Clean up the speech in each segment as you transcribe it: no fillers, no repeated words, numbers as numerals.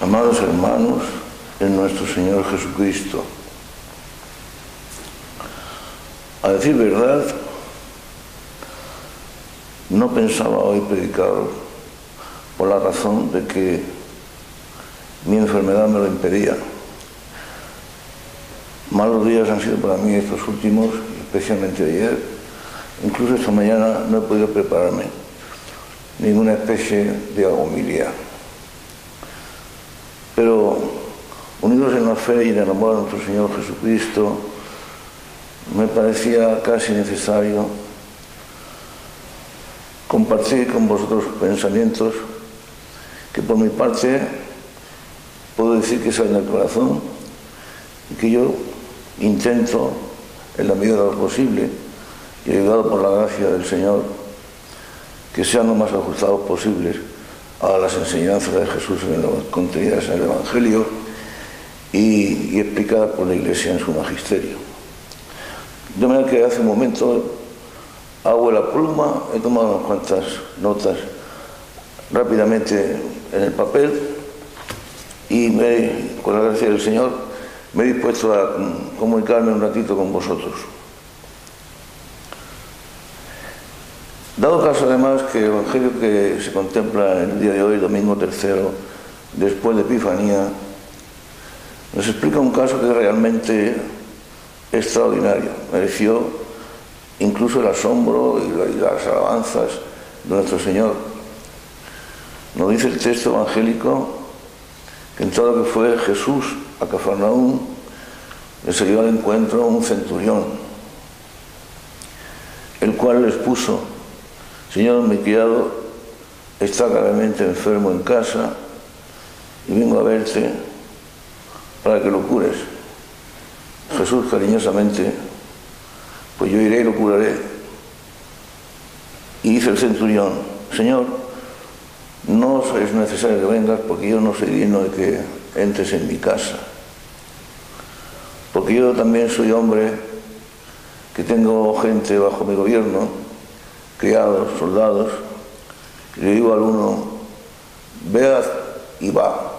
Amados hermanos, en nuestro Señor Jesucristo, a decir verdad, no pensaba hoy predicar por la razón de que mi enfermedad me lo impedía. Malos días han sido para mí estos últimos, especialmente ayer. Incluso esta mañana no he podido prepararme ninguna especie de homilia. Pero unidos en la fe y en el amor a nuestro Señor Jesucristo, me parecía casi necesario compartir con vosotros pensamientos que por mi parte puedo decir que salen del corazón y que yo intento, en la medida de lo posible y ayudado por la gracia del Señor, que sean lo más ajustados posibles a las enseñanzas de Jesús contenidas en el Evangelio y explicadas por la Iglesia en su magisterio. De manera que hace un momento hago la pluma, he tomado unas cuantas notas rápidamente en el papel y con la gracia del Señor me he dispuesto a comunicarme un ratito con vosotros. Dado caso además que el Evangelio que se contempla en el día de hoy, domingo tercero, después de Epifanía, nos explica un caso que es realmente extraordinario. Mereció incluso el asombro y las alabanzas de nuestro Señor. Nos dice el texto evangélico que en todo lo que fue Jesús a Cafarnaúm le salió al encuentro un centurión, el cual les puso: Señor, mi criado está gravemente enfermo en casa y vengo a verte para que lo cures. Jesús cariñosamente: pues yo iré y lo curaré. Y dice el centurión: Señor, no es necesario que vengas porque yo no soy digno de que entres en mi casa, porque yo también soy hombre que tengo gente bajo mi gobierno, criados, soldados, y le digo al uno: ve y va,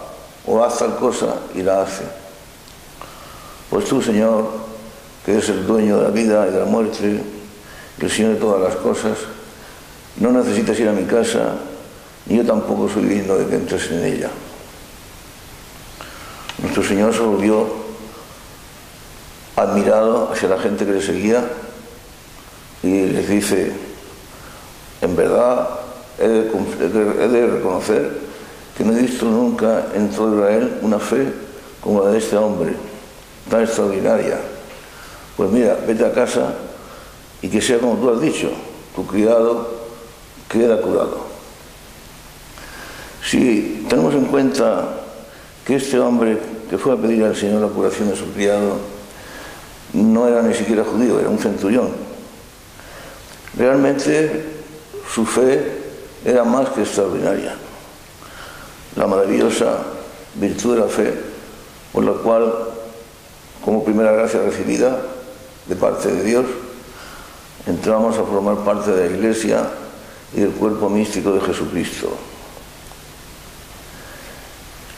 o haz tal cosa y la hace. Pues tú, Señor, que eres el dueño de la vida y de la muerte, y el Señor de todas las cosas, no necesitas ir a mi casa, ni yo tampoco soy digno de que entres en ella. Nuestro Señor se volvió admirado hacia la gente que le seguía y les dice: en verdad he de reconocer que no he visto nunca en todo Israel una fe como la de este hombre, tan extraordinaria. Pues mira, vete a casa y que sea como tú has dicho, tu criado queda curado. Si tenemos en cuenta que este hombre que fue a pedir al Señor la curación de su criado no era ni siquiera judío, era un centurión, realmente su fe era más que extraordinaria. La maravillosa virtud de la fe, por la cual, como primera gracia recibida de parte de Dios, entramos a formar parte de la Iglesia y del cuerpo místico de Jesucristo.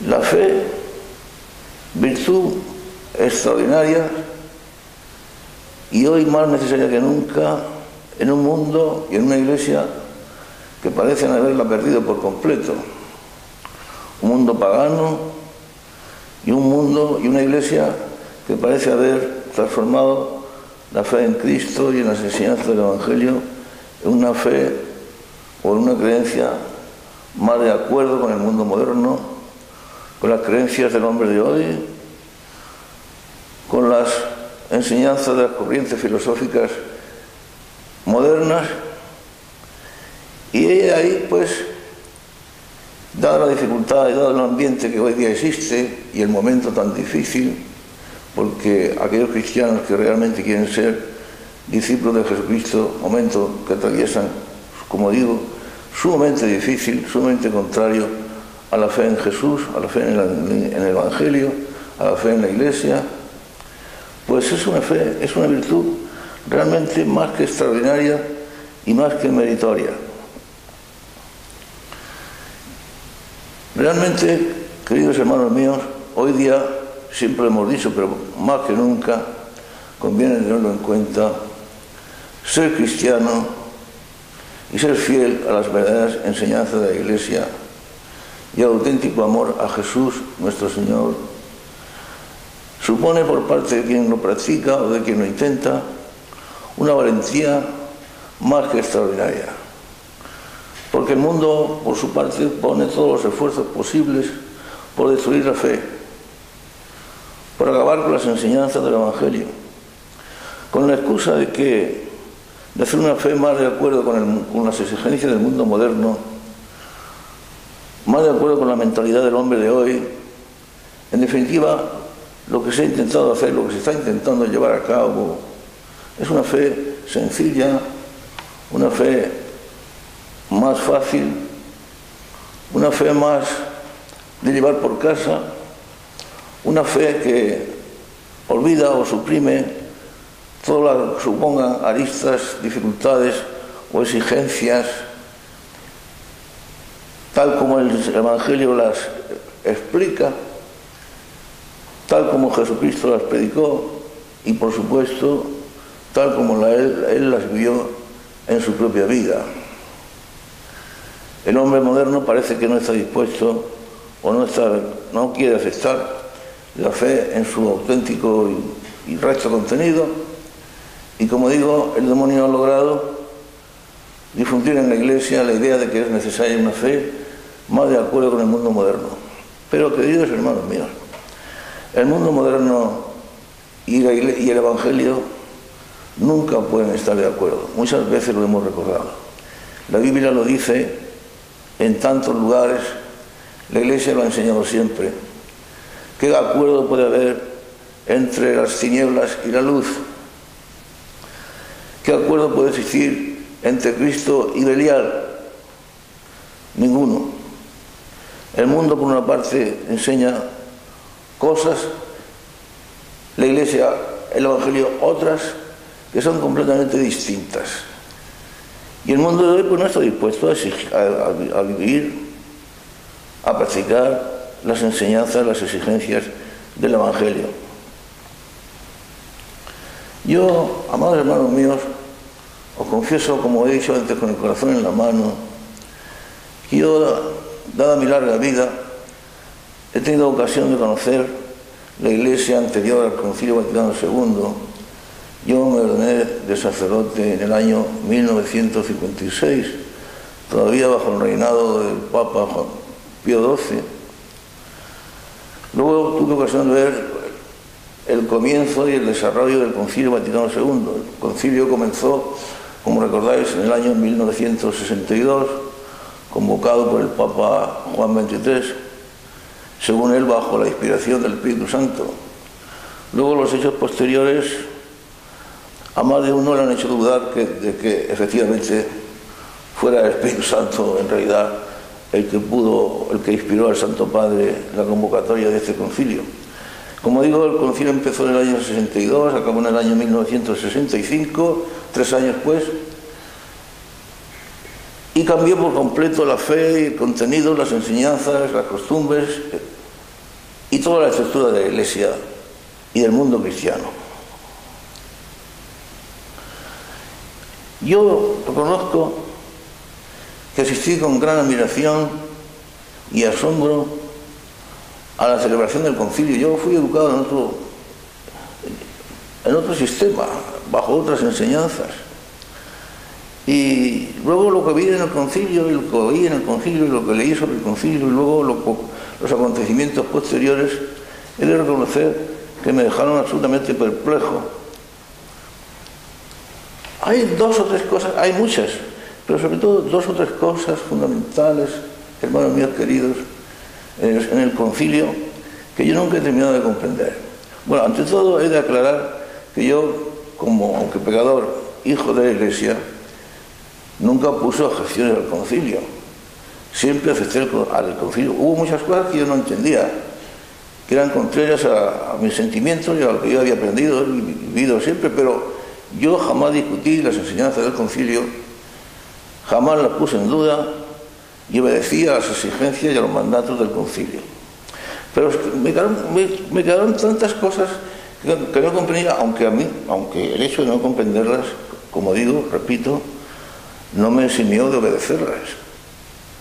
La fe, virtud extraordinaria y hoy más necesaria que nunca en un mundo y en una Iglesia que parecen haberla perdido por completo. Un mundo pagano y un mundo y una Iglesia que parece haber transformado la fe en Cristo y en las enseñanzas del Evangelio en una fe o en una creencia más de acuerdo con el mundo moderno, con las creencias del hombre de hoy, con las enseñanzas de las corrientes filosóficas modernas. Y ahí, pues, dada la dificultad y dado el ambiente que hoy día existe y el momento tan difícil, porque aquellos cristianos que realmente quieren ser discípulos de Jesucristo, momento que atraviesan, como digo, sumamente difícil, sumamente contrario a la fe en Jesús, a la fe en el Evangelio, a la fe en la Iglesia, pues es una fe, es una virtud realmente más que extraordinaria y más que meritoria. Realmente Queridos hermanos míos, hoy día, siempre lo hemos dicho, pero más que nunca, conviene tenerlo en cuenta, ser cristiano y ser fiel a las verdaderas enseñanzas de la Iglesia y al auténtico amor a Jesús, nuestro Señor, supone por parte de quien lo practica o de quien lo intenta una valentía más que extraordinaria. Porque el mundo, por su parte, pone todos los esfuerzos posibles por destruir la fe, por acabar con las enseñanzas del Evangelio, con la excusa de hacer una fe más de acuerdo con las exigencias del mundo moderno, más de acuerdo con la mentalidad del hombre de hoy. En definitiva, lo que se ha intentado hacer, lo que se está intentando llevar a cabo, es una fe sencilla, una fe más fácil, una fe más de llevar por casa, una fe que olvida o suprime todo lo que supongan aristas, dificultades o exigencias, tal como el Evangelio las explica, tal como Jesucristo las predicó y, por supuesto, tal como Él las vivió en su propia vida. El hombre moderno parece que no está dispuesto o no quiere aceptar la fe en su auténtico y recto contenido, y como digo, el demonio ha logrado difundir en la Iglesia la idea de que es necesaria una fe más de acuerdo con el mundo moderno. Pero, queridos hermanos míos, el mundo moderno y el Evangelio nunca pueden estar de acuerdo. Muchas veces lo hemos recordado. La Biblia lo dice en tantos lugares, la Iglesia lo ha enseñado siempre. ¿Qué acuerdo puede haber entre las tinieblas y la luz? ¿Qué acuerdo puede existir entre Cristo y Belial? Ninguno. El mundo, por una parte, enseña cosas, la Iglesia, el Evangelio, otras que son completamente distintas. Y el mundo de hoy pues no está dispuesto a vivir, a practicar las enseñanzas, las exigencias del Evangelio. Yo, amados hermanos míos, os confieso, como he dicho antes, con el corazón en la mano, que yo, dada mi larga vida, he tenido ocasión de conocer la Iglesia anterior al Concilio Vaticano II. Yo me ordené de sacerdote en el año 1956, todavía bajo el reinado del Papa Juan Pío XII. Luego tuve ocasión de ver el comienzo y el desarrollo del Concilio Vaticano II. El concilio comenzó, como recordáis, en el año 1962, convocado por el Papa Juan XXIII, según él, bajo la inspiración del Espíritu Santo. Luego los hechos posteriores a más de uno le han hecho dudar de que efectivamente fuera el Espíritu Santo en realidad el que inspiró al Santo Padre la convocatoria de este concilio. Como digo, el concilio empezó en el año 62, acabó en el año 1965, 3 años después, y cambió por completo la fe, el contenido, las enseñanzas, las costumbres y toda la estructura de la Iglesia y del mundo cristiano. Yo reconozco que asistí con gran admiración y asombro a la celebración del concilio. Yo fui educado en otro sistema, bajo otras enseñanzas. Y luego lo que vi en el concilio, y lo que oí en el concilio, y lo que leí sobre el concilio, y luego los acontecimientos posteriores, he de reconocer que me dejaron absolutamente perplejo. Hay 2 o 3 cosas, hay muchas, pero sobre todo 2 o 3 cosas fundamentales, hermanos míos queridos, en el concilio, que yo nunca he terminado de comprender. Bueno, ante todo he de aclarar que yo, como, aunque pecador, hijo de la Iglesia, nunca puse objeciones al concilio. Siempre acepté al concilio. Hubo muchas cosas que yo no entendía, que eran contrarias a mis sentimientos y a lo que yo había aprendido y vivido siempre, pero yo jamás discutí las enseñanzas del concilio, jamás las puse en duda y obedecía a las exigencias y a los mandatos del concilio. Pero me quedaron tantas cosas que no comprendía, aunque el hecho de no comprenderlas, como digo, repito, no me eximió de obedecerlas.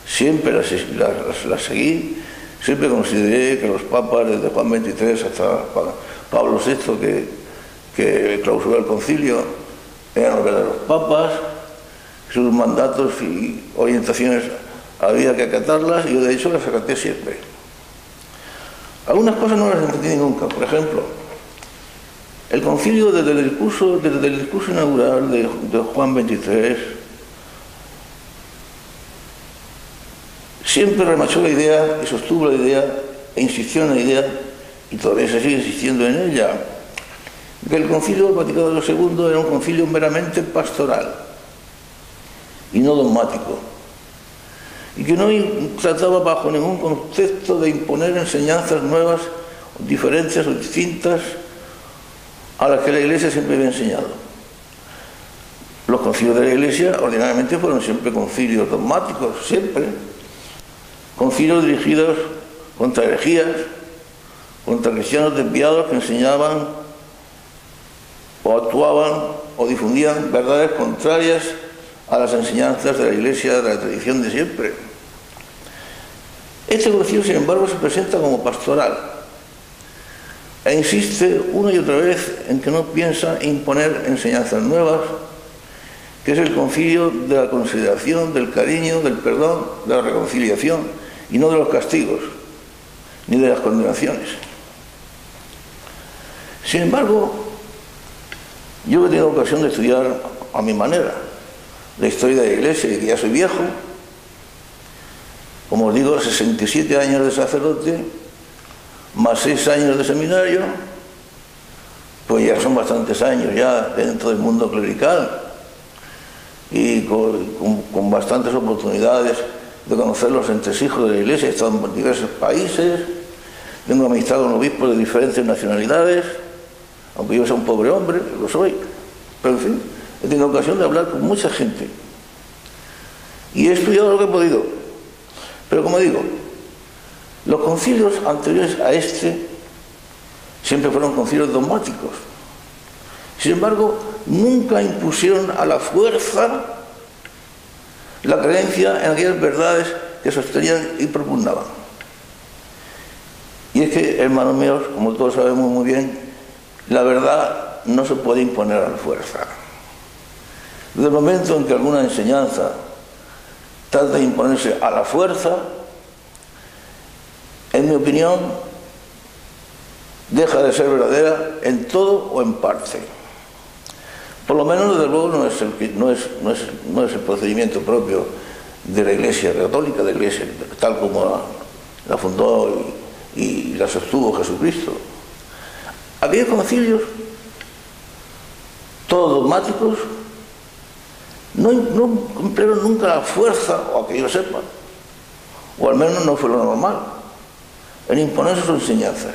Siempre las seguí, siempre consideré que los papas, desde Juan XXIII hasta Pablo VI, que clausuró el concilio, eran los verdaderos papas, sus mandatos y orientaciones había que acatarlas, y yo de hecho las acaté siempre. Algunas cosas no las entendí nunca. Por ejemplo, el concilio desde el discurso inaugural de Juan XXIII siempre remachó la idea y sostuvo la idea e insistió en la idea, y todavía se sigue insistiendo en ella, que el concilio Vaticano II era un concilio meramente pastoral y no dogmático, y que no trataba bajo ningún concepto de imponer enseñanzas nuevas, diferentes o distintas a las que la Iglesia siempre había enseñado. Los concilios de la Iglesia ordinariamente fueron siempre concilios dogmáticos, siempre. Concilios dirigidos contra herejías, contra cristianos desviados que enseñaban o actuaban o difundían verdades contrarias a las enseñanzas de la Iglesia, de la tradición de siempre. Este concilio, sin embargo, se presenta como pastoral e insiste una y otra vez en que no piensa imponer enseñanzas nuevas, que es el concilio de la consideración, del cariño, del perdón, de la reconciliación, y no de los castigos, ni de las condenaciones. Sin embargo, yo he tenido ocasión de estudiar a mi manera la historia de la Iglesia, y que ya soy viejo, como os digo, 67 años de sacerdote, más 6 años de seminario, pues ya son bastantes años ya dentro del mundo clerical, y con bastantes oportunidades de conocer los entresijos de la Iglesia. He estado en diversos países, tengo amistad con obispos de diferentes nacionalidades, aunque yo sea un pobre hombre, lo soy, pero en fin, he tenido ocasión de hablar con mucha gente y he estudiado lo que he podido. Pero como digo, los concilios anteriores a este siempre fueron concilios dogmáticos. Sin embargo, nunca impusieron a la fuerza la creencia en aquellas verdades que sostenían y propugnaban. Y es que, hermanos míos, como todos sabemos muy bien, la verdad no se puede imponer a la fuerza. Desde el momento en que alguna enseñanza trata de imponerse a la fuerza, en mi opinión, deja de ser verdadera en todo o en parte. Por lo menos, desde luego, no es el procedimiento propio de la Iglesia católica, de la Iglesia tal como la fundó y la sostuvo Jesucristo. Aquellos concilios, todos dogmáticos, no emplearon nunca la fuerza, o a que yo sepa, o al menos no fue lo normal, en imponer sus enseñanzas.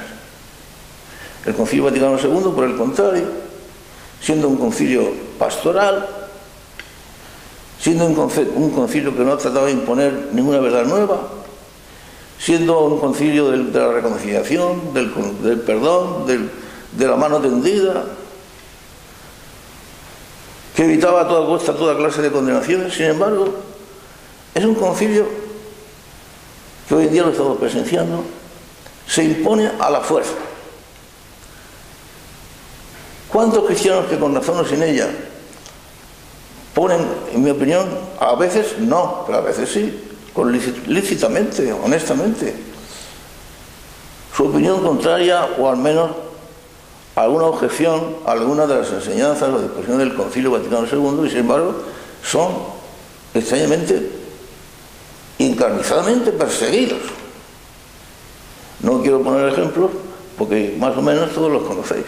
El Concilio Vaticano II, por el contrario, siendo un concilio pastoral, siendo un concilio que no trataba de imponer ninguna verdad nueva, siendo un concilio de la reconciliación, del perdón, de la mano tendida, que evitaba a toda costa toda clase de condenaciones. Sin embargo, es un concilio que hoy en día lo estamos presenciando, se impone a la fuerza. ¿Cuántos cristianos que con razón o sin ella ponen, en mi opinión, a veces no, pero a veces sí, lícitamente, honestamente, su opinión contraria, o al menos alguna objeción a alguna de las enseñanzas o disposiciones del Concilio Vaticano II, y sin embargo son extrañamente, encarnizadamente perseguidos? No quiero poner ejemplos porque más o menos todos los conocéis.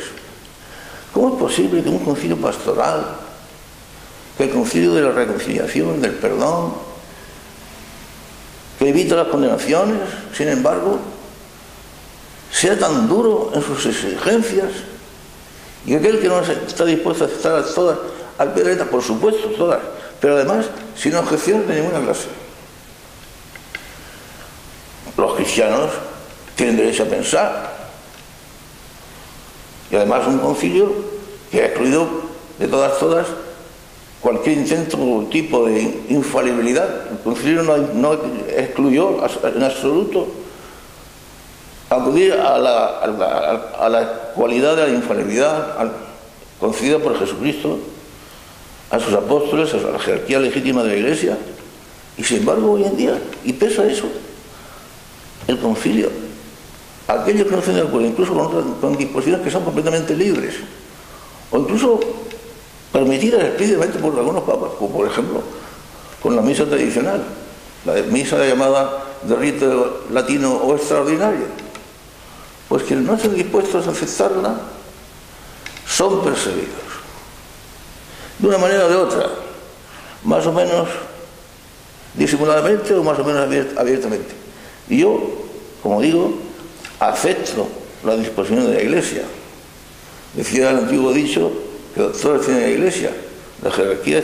¿Cómo es posible que un concilio pastoral, que el concilio de la reconciliación, del perdón, que evita las condenaciones, sin embargo, sea tan duro en sus exigencias, y aquel que no está dispuesto a aceptar a todas al pie de la letra, por supuesto, todas, pero además sin objeciones de ninguna clase? Los cristianos tienen derecho a pensar. Y además un concilio que ha excluido de todas cualquier intento o tipo de infalibilidad. El concilio no excluyó en absoluto acudir a la cualidad de la infalibilidad concedida por Jesucristo a sus apóstoles, a la jerarquía legítima de la Iglesia. Y sin embargo hoy en día, y pese a eso, el concilio, aquellos que no están de acuerdo, incluso con disposiciones que son completamente libres, o incluso permitidas explícitamente por algunos papas, como por ejemplo con la misa tradicional, la misa llamada de rito latino o extraordinario, pues quienes no estén dispuestos a aceptarla son perseguidos, de una manera o de otra, más o menos disimuladamente o más o menos abiertamente. Y yo, como digo, acepto la disposición de la Iglesia. Decía el antiguo dicho que doctores tiene la Iglesia. La jerarquía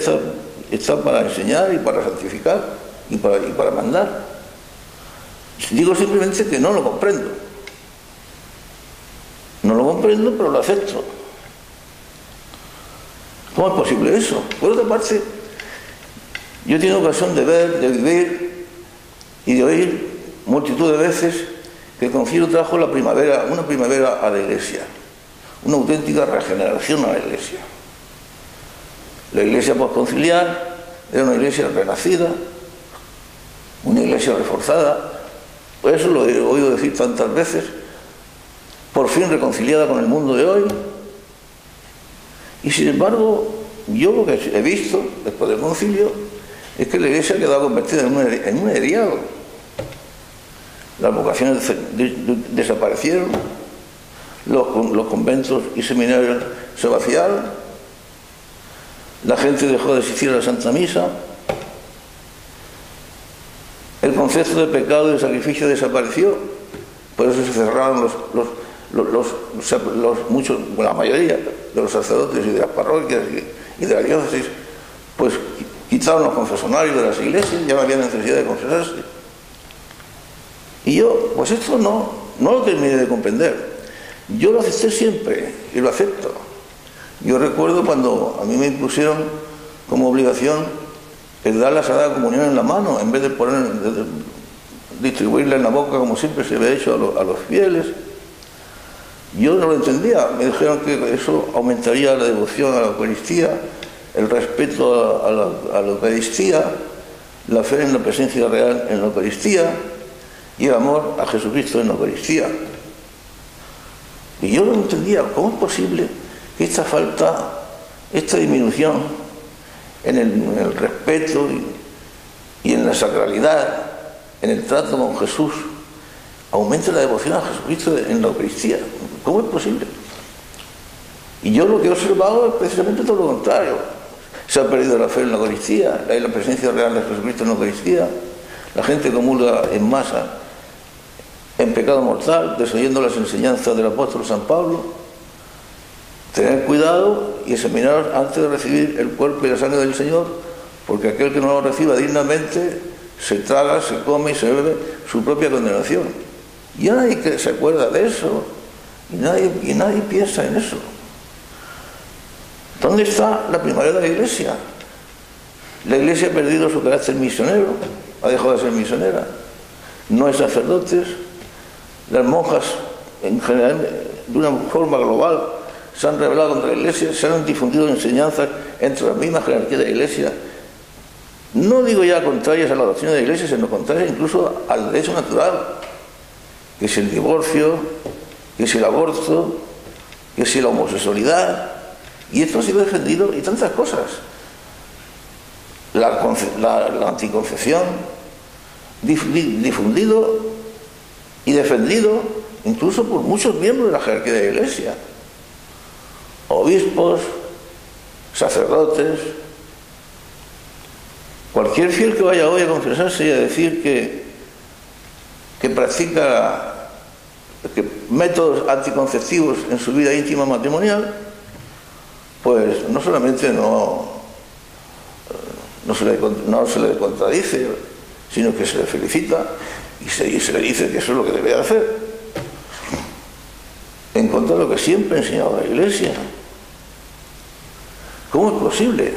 está para enseñar y para santificar y para mandar. Digo simplemente que no lo comprendo. No lo comprendo, pero lo acepto. ¿Cómo es posible eso? Por otra parte, yo he tenido ocasión de ver, de vivir y de oír multitud de veces que el concilio trajo una primavera a la Iglesia, una auténtica regeneración a la Iglesia. La Iglesia postconciliar era una Iglesia renacida, una Iglesia reforzada, por eso lo he oído decir tantas veces, por fin reconciliada con el mundo de hoy. Y sin embargo, yo lo que he visto después del concilio es que la Iglesia ha quedado convertida en un erial. Las vocaciones desaparecieron, los conventos y seminarios se vaciaron, la gente dejó de asistir a la Santa Misa, el concepto de pecado y de sacrificio desapareció, por eso se cerraron la mayoría de los sacerdotes y de las parroquias y de las diócesis, pues quitaron los confesonarios de las iglesias, ya no había necesidad de confesarse. Y yo, pues esto no lo terminé de comprender. Yo lo acepté siempre y lo acepto. Yo recuerdo cuando a mí me impusieron como obligación el dar la Sagrada Comunión en la mano, en vez de distribuirla en la boca como siempre se había hecho a los fieles. Yo no lo entendía. Me dijeron que eso aumentaría la devoción a la Eucaristía, el respeto a la Eucaristía, la fe en la presencia real en la Eucaristía y el amor a Jesucristo en la Eucaristía. Y yo no entendía cómo es posible que esta falta, esta disminución en el respeto y en la sacralidad, en el trato con Jesús, aumente la devoción a Jesucristo en la Eucaristía. ¿Cómo es posible? Y yo lo que he observado es precisamente todo lo contrario. Se ha perdido la fe en la Eucaristía, la presencia real de Jesucristo en la Eucaristía. La gente comulga en masa en pecado mortal, desoyendo las enseñanzas del apóstol San Pablo. Tener cuidado y examinar antes de recibir el cuerpo y la sangre del Señor, porque aquel que no lo reciba dignamente se traga, se come y se bebe su propia condenación. Y nadie que se acuerda de eso, y nadie piensa en eso. ¿Dónde está la primavera de la Iglesia? La Iglesia ha perdido su carácter misionero, ha dejado de ser misionera. No hay sacerdotes. Las monjas, en general, de una forma global, se han rebelado contra la Iglesia, se han difundido enseñanzas entre la misma jerarquía de la Iglesia. No digo ya contrarias a la doctrina de la Iglesia, sino contrarias incluso al derecho natural, que es el divorcio, que es el aborto, que es la homosexualidad. Y esto ha sido defendido y tantas cosas. La anticoncepción, difundido y defendido incluso por muchos miembros de la jerarquía de la Iglesia. Obispos, sacerdotes, cualquier fiel que vaya hoy a confesarse y a decir que practica métodos anticonceptivos en su vida íntima matrimonial, pues no solamente no se le contradice, sino que se le felicita y se le dice que eso es lo que debe hacer. contra lo que siempre ha enseñado la Iglesia. ¿Cómo es posible?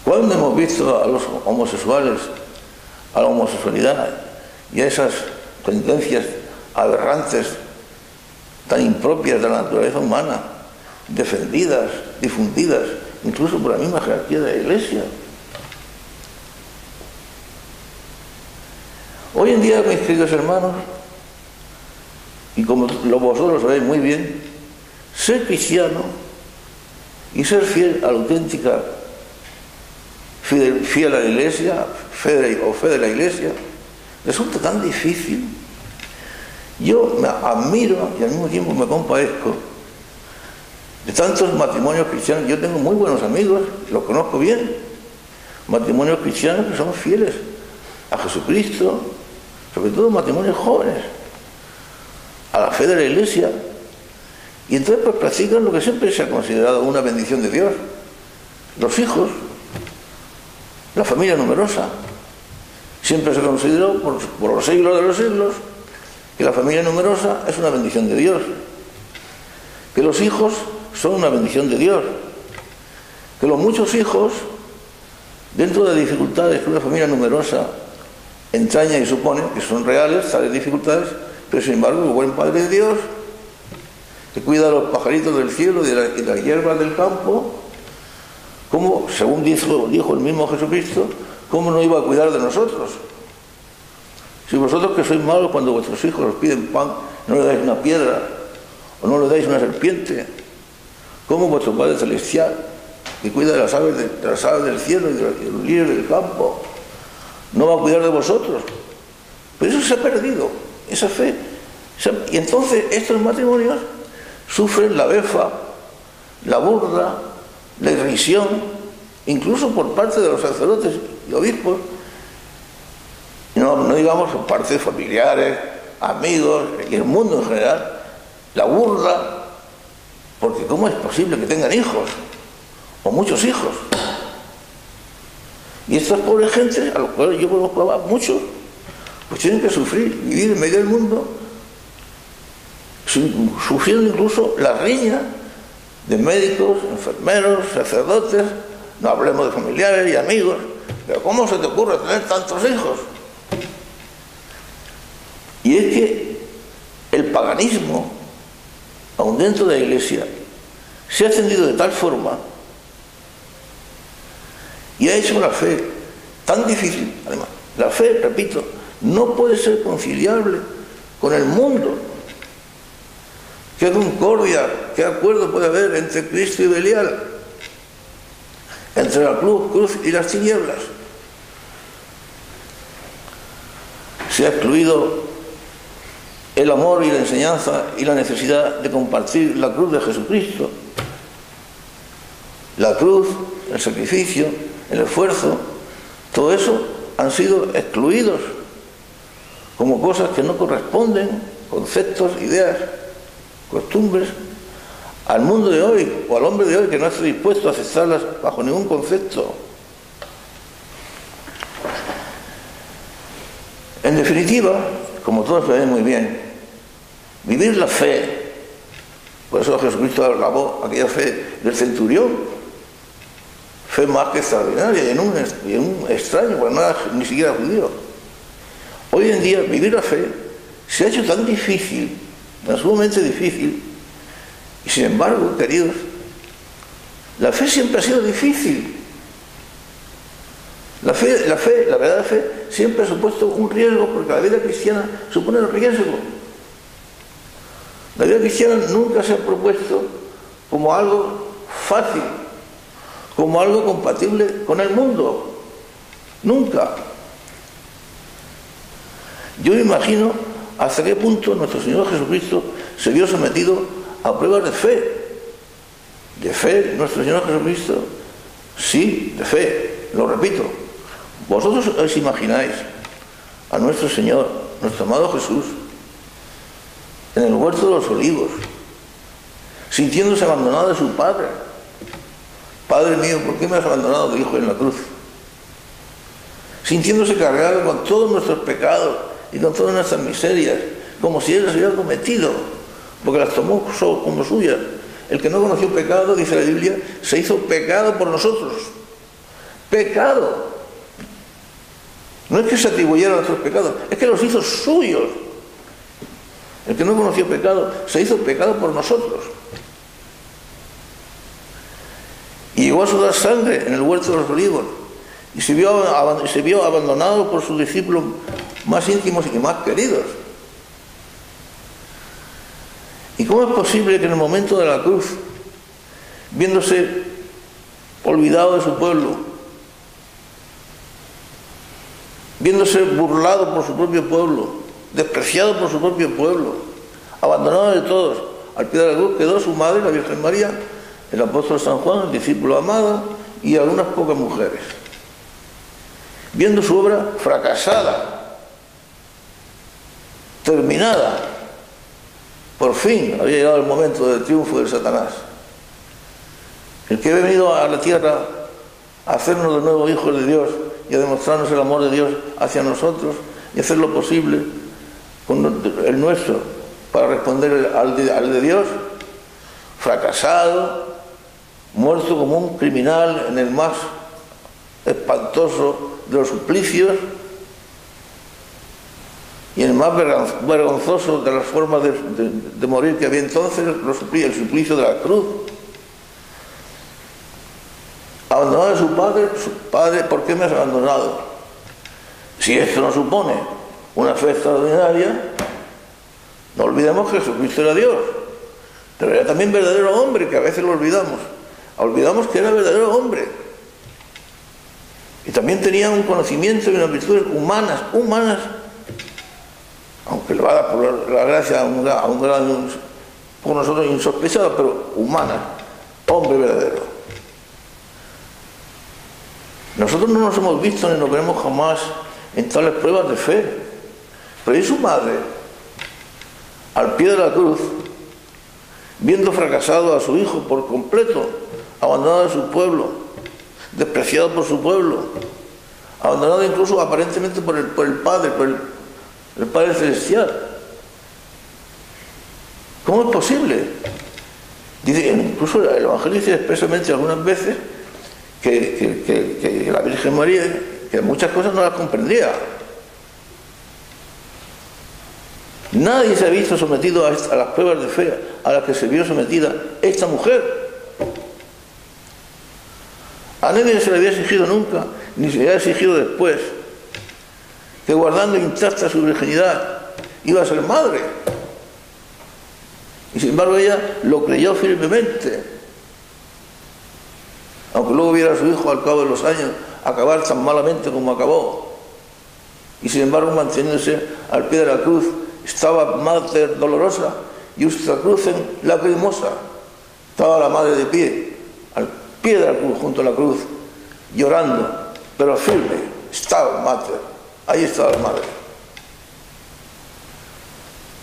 ¿Cuándo hemos visto a los homosexuales, a la homosexualidad y a esas tendencias aberrantes tan impropias de la naturaleza humana, defendidas, difundidas, incluso por la misma jerarquía de la Iglesia? Hoy en día, mis queridos hermanos, y como vosotros lo sabéis muy bien, ser cristiano y ser fiel a la auténtica fiel a la Iglesia, fe de la Iglesia, resulta tan difícil. Yo me admiro y al mismo tiempo me compadezco de tantos matrimonios cristianos. Yo tengo muy buenos amigos, los conozco bien, matrimonios cristianos que son fieles a Jesucristo, sobre todo matrimonios jóvenes, a la fe de la Iglesia, y entonces pues practican lo que siempre se ha considerado una bendición de Dios: los hijos, la familia numerosa. Siempre se consideró por los siglos de los siglos que la familia numerosa es una bendición de Dios, que los hijos son una bendición de Dios, que los muchos hijos, dentro de dificultades que una familia numerosa entraña y supone, que son reales, tales dificultades, pero sin embargo el buen Padre de Dios, que cuida a los pajaritos del cielo y de las hierbas del campo, como según dijo el mismo Jesucristo, ¿cómo no iba a cuidar de nosotros? Si vosotros, que sois malos, cuando vuestros hijos os piden pan, no le dais una piedra o no le dais una serpiente, ¿cómo vuestro Padre Celestial, que cuida de las aves del cielo y de los lirios del campo, no va a cuidar de vosotros? Pero eso se ha perdido, esa fe. Y entonces estos matrimonios sufren la befa, la burla, la irrisión, incluso por parte de los sacerdotes y obispos, no digamos por parte de familiares, amigos y el mundo en general, la burla, porque ¿cómo es posible que tengan hijos o muchos hijos? Y estas pobres gentes, a los cuales yo conozco a muchos, pues tienen que sufrir, vivir en medio del mundo, sufriendo incluso la riña de médicos, enfermeros, sacerdotes, no hablemos de familiares y amigos. Pero ¿cómo se te ocurre tener tantos hijos? Y es que el paganismo, aun dentro de la Iglesia, se ha extendido de tal forma y ha hecho la fe tan difícil. Además, la fe, repito, no puede ser conciliable con el mundo. ¿Qué concordia, qué acuerdo puede haber entre Cristo y Belial? Entre la cruz y las tinieblas. Se ha excluido el amor y la enseñanza y la necesidad de compartir la cruz de Jesucristo. La cruz, el sacrificio, el esfuerzo, todo eso han sido excluidos como cosas que no corresponden, conceptos, ideas, costumbres, al mundo de hoy o al hombre de hoy, que no está dispuesto a aceptarlas bajo ningún concepto. En definitiva, como todos sabéis muy bien, vivir la fe, por eso Jesucristo alabó aquella fe del centurión, fe más que extraordinaria, y en un extraño, porque no era ni siquiera judío. Hoy en día vivir la fe se ha hecho tan difícil, tan sumamente difícil, y sin embargo, queridos, la fe siempre ha sido difícil. La verdadera fe siempre ha supuesto un riesgo, porque la vida cristiana supone un riesgo. La vida cristiana nunca se ha propuesto como algo fácil, como algo compatible con el mundo. Nunca. Yo me imagino hasta qué punto nuestro Señor Jesucristo se vio sometido a pruebas de fe. ¿De fe nuestro Señor Jesucristo? Sí, de fe, lo repito. Vosotros os imagináis a nuestro Señor, nuestro amado Jesús, en el huerto de los olivos, sintiéndose abandonado de su Padre. Padre mío, ¿por qué me has abandonado? Dijo en la cruz. Sintiéndose cargado con todos nuestros pecados y con todas nuestras miserias, como si Él las hubiera cometido, porque las tomó como suyas. El que no conoció pecado, dice la Biblia, se hizo pecado por nosotros. Pecado. No es que se atribuyera a nuestros pecados, es que los hizo suyos. El que no conoció pecado, se hizo pecado por nosotros. Y llegó a sudar sangre en el huerto de los olivos. Y se vio abandonado por sus discípulos más íntimos y más queridos. ¿Y cómo es posible que en el momento de la cruz, viéndose olvidado de su pueblo, viéndose burlado por su propio pueblo, despreciado por su propio pueblo, abandonado de todos, al pie de la cruz quedó su madre, la Virgen María, el apóstol San Juan, el discípulo amado, y algunas pocas mujeres, viendo su obra fracasada, terminada? Por fin había llegado el momento del triunfo de Satanás, el que había venido a la tierra a hacernos de nuevo hijos de Dios y a demostrarnos el amor de Dios hacia nosotros y hacer lo posible con el nuestro para responder al de Dios, fracasado, muerto como un criminal en el más espantoso de los suplicios y en el más vergonzoso de las formas de morir que había entonces, el suplicio de la cruz. Abandonado de su padre, ¿por qué me has abandonado? Si esto no supone una fe extraordinaria, no olvidemos que Jesucristo era Dios, pero era también verdadero hombre, que a veces lo olvidamos. Olvidamos que era verdadero hombre. Y también tenía un conocimiento y unas virtudes humanas, aunque elevada por la gracia a un grado por nosotros insospechado, pero humanas, hombre verdadero. Nosotros no nos hemos visto ni nos veremos jamás en tales pruebas de fe. Pero ¿y su madre? Al pie de la cruz, viendo fracasado a su hijo por completo, abandonado de su pueblo, despreciado por su pueblo, abandonado incluso aparentemente por el Padre, el Padre Celestial. ¿Cómo es posible? Dice, incluso el Evangelio dice expresamente algunas veces que la Virgen María, que muchas cosas no las comprendía. Nadie se ha visto sometido a las pruebas de fe a las que se vio sometida esta mujer. A nadie se le había exigido nunca, ni se le había exigido después, que guardando intacta su virginidad iba a ser madre. Y sin embargo ella lo creyó firmemente, aunque luego viera a su hijo al cabo de los años acabar tan malamente como acabó. Y sin embargo, manteniéndose al pie de la cruz, estaba Mater Dolorosa y Justra Crucem Lacrimosa. Estaba la madre de pie, al pie de la cruz, junto a la cruz, llorando, pero firme. Estaba Mater, ahí estaba la madre.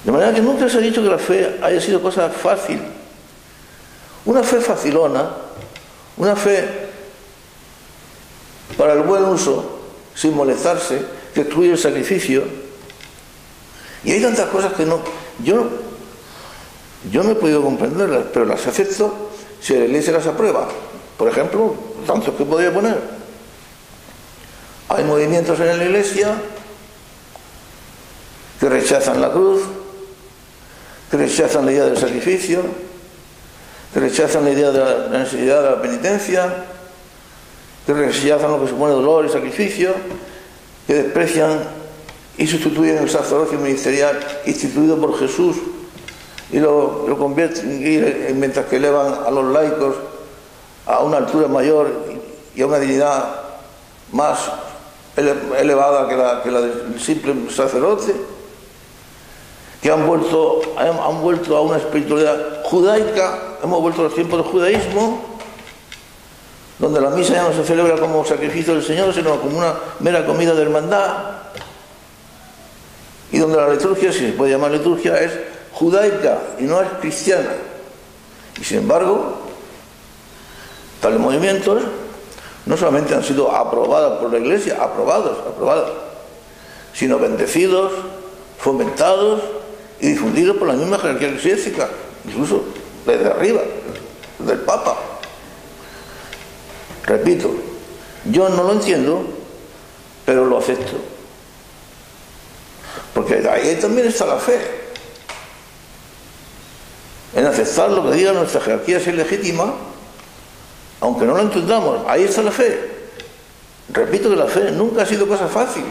De manera que nunca se ha dicho que la fe haya sido cosa fácil. Una fe facilona, una fe para el buen uso, sin molestarse, que excluye el sacrificio. Y hay tantas cosas que yo no he podido comprenderlas, pero las acepto si la Iglesia las aprueba. Por ejemplo, tantos que podría poner. Hay movimientos en la Iglesia que rechazan la cruz, que rechazan la idea del sacrificio, que rechazan la idea de la necesidad de la penitencia, que rechazan lo que supone dolor y sacrificio, que desprecian y sustituyen el sacerdocio ministerial instituido por Jesús y lo convierten, mientras que elevan a los laicos a una altura mayor y a una dignidad más elevada que la del simple sacerdote, que han vuelto a una espiritualidad judaica. Hemos vuelto a los tiempos del judaísmo, donde la misa ya no se celebra como sacrificio del Señor, sino como una mera comida de hermandad, y donde la liturgia, si se puede llamar liturgia, es judaica y no es cristiana. Y sin embargo, tales movimientos no solamente han sido aprobados por la Iglesia, aprobados, sino bendecidos, fomentados y difundido por la misma jerarquía eclesiástica, incluso desde arriba, desde el Papa. Repito, yo no lo entiendo, pero lo acepto. Porque ahí también está la fe. En aceptar lo que diga nuestra jerarquía es ilegítima, aunque no lo entendamos, ahí está la fe. Repito que la fe nunca ha sido cosa fácil.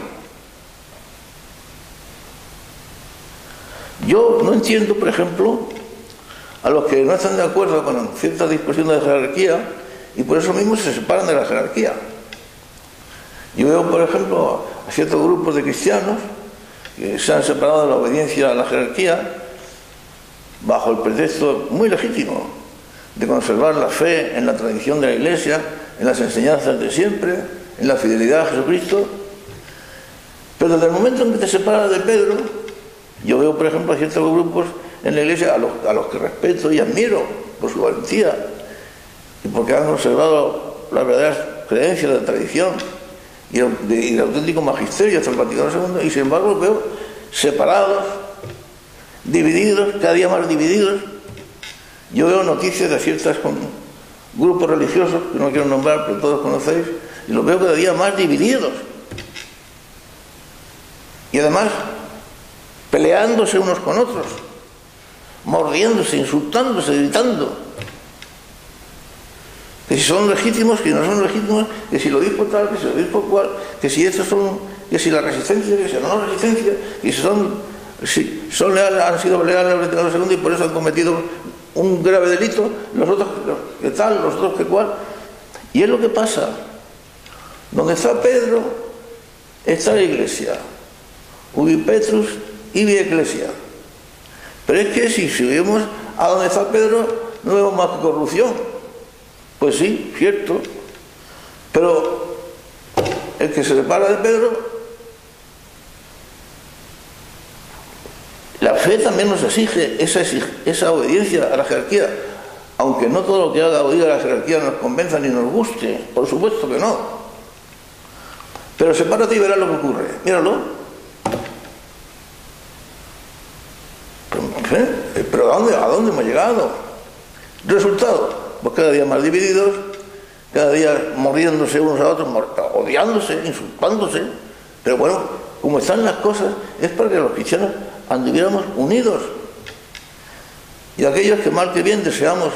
Yo no entiendo, por ejemplo, a los que no están de acuerdo con ciertas disposiciones de jerarquía y por eso mismo se separan de la jerarquía. Yo veo, por ejemplo, a ciertos grupos de cristianos que se han separado de la obediencia a la jerarquía bajo el pretexto muy legítimo de conservar la fe en la tradición de la Iglesia, en las enseñanzas de siempre, en la fidelidad a Jesucristo. Pero desde el momento en que te separas de Pedro, yo veo, por ejemplo, a ciertos grupos en la Iglesia a los que respeto y admiro por su valentía y porque han conservado las verdaderas creencias de la tradición y el auténtico magisterio hasta el Vaticano II, y sin embargo los veo separados, divididos, cada día más divididos. Yo veo noticias de ciertos grupos religiosos, que no quiero nombrar, pero todos conocéis, y los veo cada día más divididos. Y además, peleándose unos con otros, mordiéndose, insultándose, gritando. Que si son legítimos, que no son legítimos, que si lo obispo tal, que si lo obispo cual, que si estos son, que si la resistencia, que si no la resistencia, que si son leales, han sido leales al Vaticano II y por eso han cometido un grave delito, los otros que tal, los otros que cual. Y es lo que pasa. Donde está Pedro, está la Iglesia. Ubi Petrus, ibi Ecclesia. Pero es que si vemos a donde está Pedro, no vemos más que corrupción. Pues sí, cierto. Pero el que se separa de Pedro, la fe también nos exige esa obediencia a la jerarquía, aunque no todo lo que haga oír a la jerarquía nos convenza ni nos guste, por supuesto que no. Pero sepárate y verás lo que ocurre. Míralo. Pero ¿a dónde hemos llegado? Resultado, pues cada día más divididos, cada día mordiéndose unos a otros, odiándose, insultándose. Pero bueno, como están las cosas, es para que los cristianos anduviéramos unidos. Y aquellos que mal que bien deseamos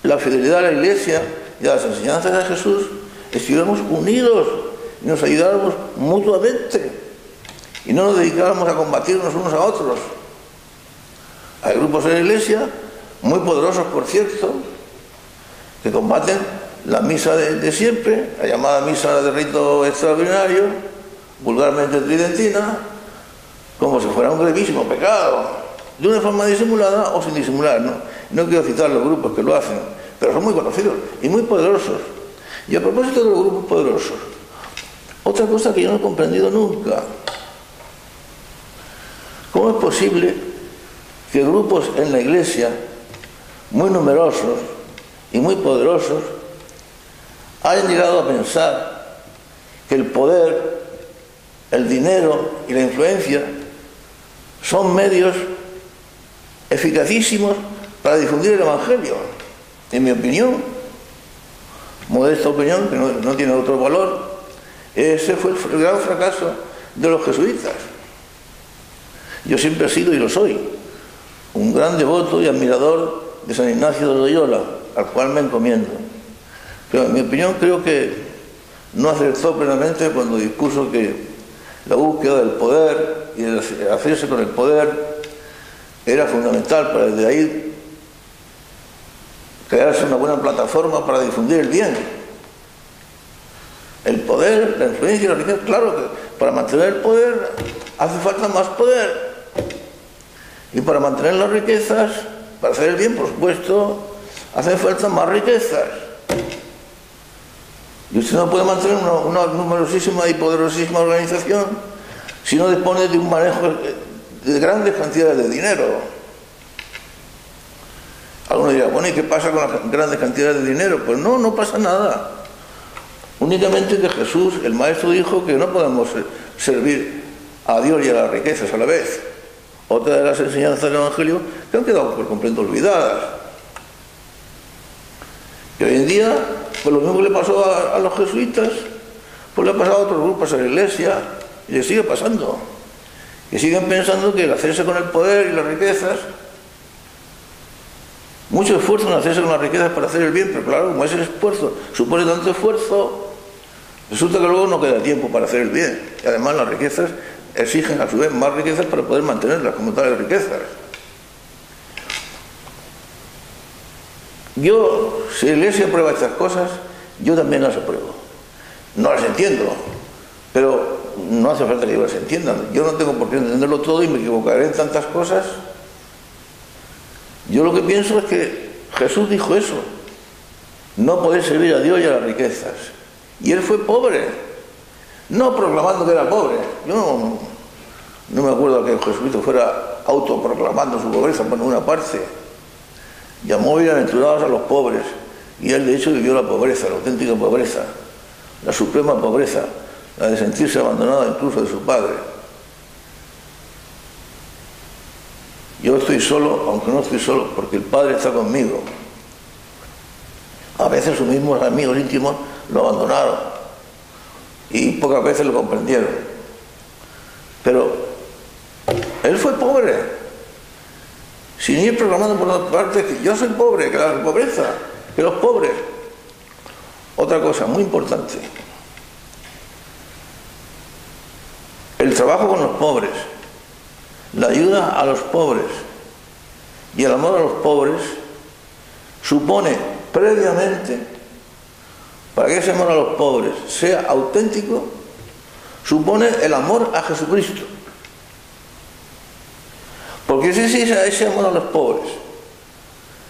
la fidelidad a la Iglesia y a las enseñanzas de Jesús, estuviéramos unidos y nos ayudáramos mutuamente y no nos dedicáramos a combatirnos unos a otros. Hay grupos en la Iglesia, muy poderosos por cierto, que combaten la misa de siempre, la llamada misa de rito extraordinario, vulgarmente tridentina, como si fuera un gravísimo pecado, de una forma disimulada o sin disimular. No quiero citar los grupos que lo hacen, pero son muy conocidos y muy poderosos. Y a propósito de los grupos poderosos, otra cosa que yo no he comprendido nunca: ¿cómo es posible que grupos en la Iglesia muy numerosos y muy poderosos hayan llegado a pensar que el poder, el dinero y la influencia son medios eficacísimos para difundir el Evangelio? En mi opinión, modesta opinión, que no tiene otro valor, ese fue el gran fracaso de los jesuitas. Yo siempre he sido y lo soy un gran devoto y admirador de San Ignacio de Loyola, al cual me encomiendo. Pero en mi opinión creo que no acertó plenamente cuando dispuso que la búsqueda del poder y el hacerse con el poder era fundamental para desde ahí crearse una buena plataforma para difundir el bien. El poder, la influencia y la riqueza, claro que para mantener el poder hace falta más poder. Y para mantener las riquezas, para hacer el bien, por supuesto, hacen falta más riquezas. Y usted no puede mantener una numerosísima y poderosísima organización si no dispone de un manejo de grandes cantidades de dinero. Algunos dirán, bueno, ¿y qué pasa con las grandes cantidades de dinero? Pues no pasa nada. Únicamente que Jesús, el Maestro, dijo que no podemos servir a Dios y a las riquezas a la vez. Otra de las enseñanzas del Evangelio que han quedado por completo olvidadas. Y hoy en día, pues lo mismo que le pasó a los jesuitas, pues le ha pasado a otros grupos en la Iglesia, y le sigue pasando. Que siguen pensando que el hacerse con el poder y las riquezas, mucho esfuerzo en hacerse con las riquezas para hacer el bien, pero claro, como ese esfuerzo supone tanto esfuerzo, resulta que luego no queda tiempo para hacer el bien. Y además las riquezas exigen a su vez más riquezas para poder mantenerlas como tales riquezas. Yo, si la Iglesia aprueba estas cosas, yo también las apruebo. No las entiendo, pero no hace falta que yo las entiendan. Yo no tengo por qué entenderlo todo y me equivocaré en tantas cosas. Yo lo que pienso es que Jesús dijo eso: no podéis servir a Dios y a las riquezas. Y él fue pobre, no proclamando que era pobre. Yo no me acuerdo que Jesucristo fuera autoproclamando su pobreza por ninguna parte. Llamó bienaventurados a los pobres, y él de hecho vivió la pobreza, la auténtica pobreza, la suprema pobreza, la de sentirse abandonado incluso de su padre. Yo estoy solo, aunque no estoy solo, porque el Padre está conmigo. A veces sus mismos amigos íntimos lo abandonaron y pocas veces lo comprendieron. Pero él fue pobre, sin ir proclamando por otra parte que yo soy pobre, que la pobreza, que los pobres. Otra cosa muy importante: el trabajo con los pobres, la ayuda a los pobres y el amor a los pobres supone previamente, para que ese amor a los pobres sea auténtico, supone el amor a Jesucristo. Porque ese amor a los pobres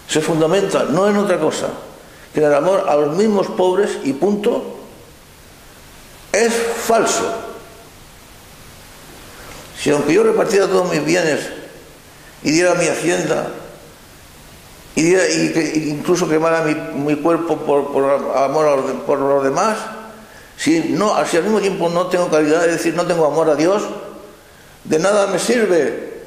se fundamenta no en otra cosa que en el amor a los mismos pobres y punto, es falso. Si aunque yo repartiera todos mis bienes y diera mi hacienda y incluso quemara mi cuerpo por amor por los demás, si al mismo tiempo no tengo caridad, es decir, no tengo amor a Dios, de nada me sirve.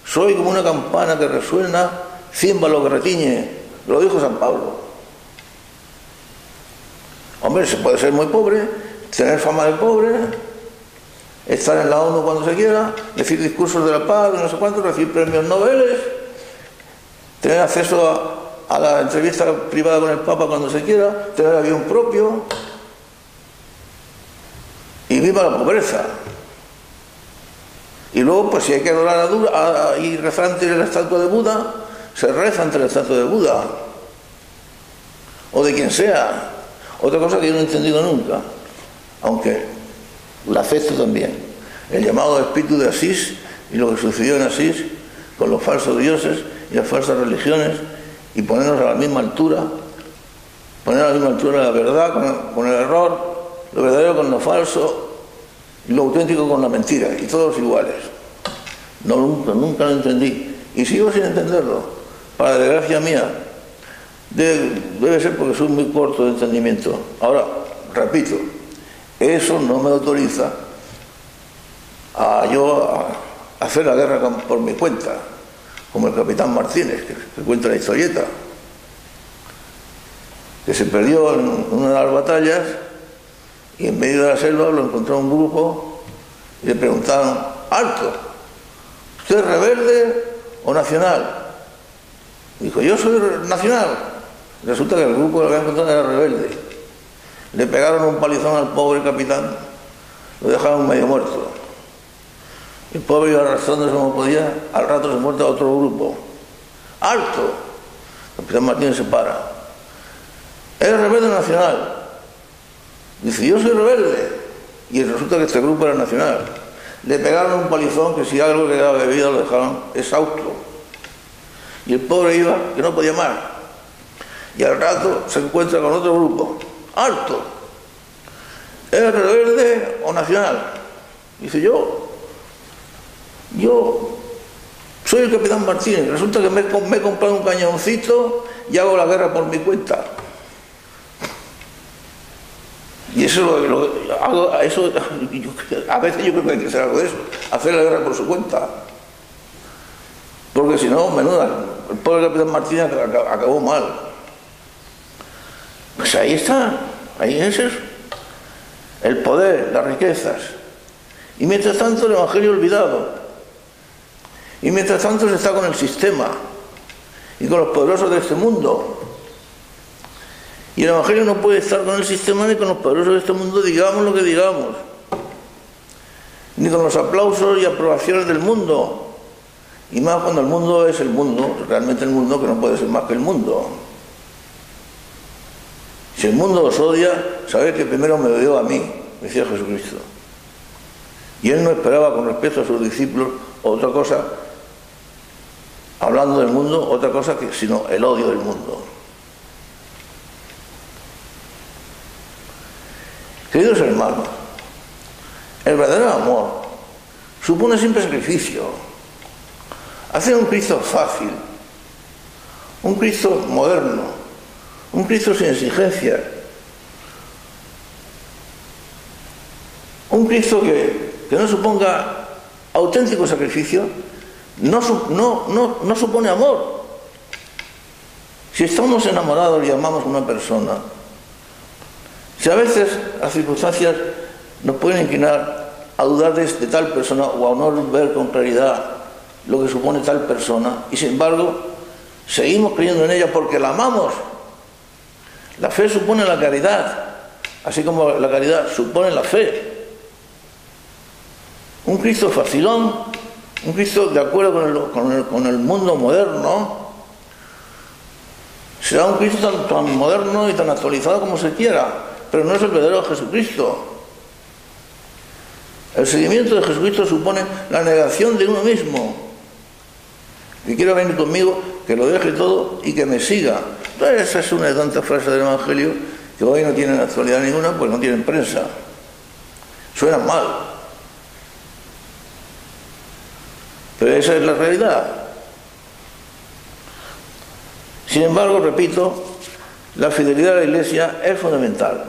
Soy como una campana que resuena, címbalo que retiñe. Lo dijo San Pablo. Hombre, se puede ser muy pobre, tener fama de pobre, estar en la ONU cuando se quiera, decir discursos de la paz, no sé cuánto, recibir premios Nobel, tener acceso a la entrevista privada con el Papa cuando se quiera, tener avión propio, y viva la pobreza. Y luego, pues si hay que adorar y rezar ante la estatua de Buda, se reza ante la estatua de Buda, o de quien sea. Otra cosa que yo no he entendido nunca, aunque la acepto también: el llamado espíritu de Asís y lo que sucedió en Asís con los falsos dioses y las falsas religiones, y ponernos a la misma altura, poner a la misma altura la verdad con el error, lo verdadero con lo falso y lo auténtico con la mentira, y todos iguales. Nunca lo entendí, y sigo sin entenderlo, para desgracia mía. Debe ser porque soy muy corto de entendimiento. Ahora, repito, eso no me autoriza a hacer la guerra por mi cuenta, como el capitán Martínez, que cuenta la historieta, que se perdió en una de las batallas y en medio de la selva lo encontró un grupo y le preguntaron: alto, ¿usted es rebelde o nacional? Dijo: yo soy nacional. Resulta que el grupo que lo había encontrado era rebelde. Le pegaron un palizón al pobre capitán, lo dejaron medio muerto. El pobre iba arrastrándose como podía, al rato se muerto a otro grupo. ¡Alto! El capitán Martínez se para. ¿Eres rebelde nacional? Dice: yo soy rebelde. Y resulta que este grupo era nacional. Le pegaron un palizón que si algo que había bebido lo dejaron exhausto. Y el pobre iba, que no podía más. Y al rato se encuentra con otro grupo. ¡Alto! ¿Eres rebelde o nacional? Dice: yo soy el capitán Martínez. Resulta que me he comprado un cañoncito y hago la guerra por mi cuenta. Y eso a veces yo creo que hay que hacer algo de eso, hacer la guerra por su cuenta. Porque si no, menuda, el pobre capitán Martínez acabó mal. Pues ahí está, ahí es eso. El poder, las riquezas. Y mientras tanto el Evangelio olvidado. Y mientras tanto se está con el sistema y con los poderosos de este mundo. Y el Evangelio no puede estar con el sistema ni con los poderosos de este mundo, digamos lo que digamos. Ni con los aplausos y aprobaciones del mundo. Y más cuando el mundo es el mundo, realmente el mundo, que no puede ser más que el mundo. Si el mundo os odia, sabed que primero me odió a mí, decía Jesucristo. Y él no esperaba con respecto a sus discípulos otra cosa, hablando del mundo, otra cosa que sino el odio del mundo. Queridos hermanos, el verdadero amor supone siempre sacrificio. Hacer un Cristo fácil, un Cristo moderno, un Cristo sin exigencias, un Cristo que no suponga auténtico sacrificio, no supone amor. Si estamos enamorados y amamos a una persona, si a veces las circunstancias nos pueden inclinar a dudar de tal persona o a no ver con claridad lo que supone tal persona, y sin embargo seguimos creyendo en ella porque la amamos. La fe supone la caridad, así como la caridad supone la fe. Un Cristo facilón, un Cristo de acuerdo con el mundo moderno, será un Cristo tan moderno y tan actualizado como se quiera, pero no es el verdadero Jesucristo. El seguimiento de Jesucristo supone la negación de uno mismo. Que quiera venir conmigo, que lo deje todo y que me siga. Entonces, esa es una de tantas frases del Evangelio que hoy no tienen actualidad ninguna, pues no tienen prensa. Suenan mal. Pero esa es la realidad. Sin embargo, repito, la fidelidad a la Iglesia es fundamental.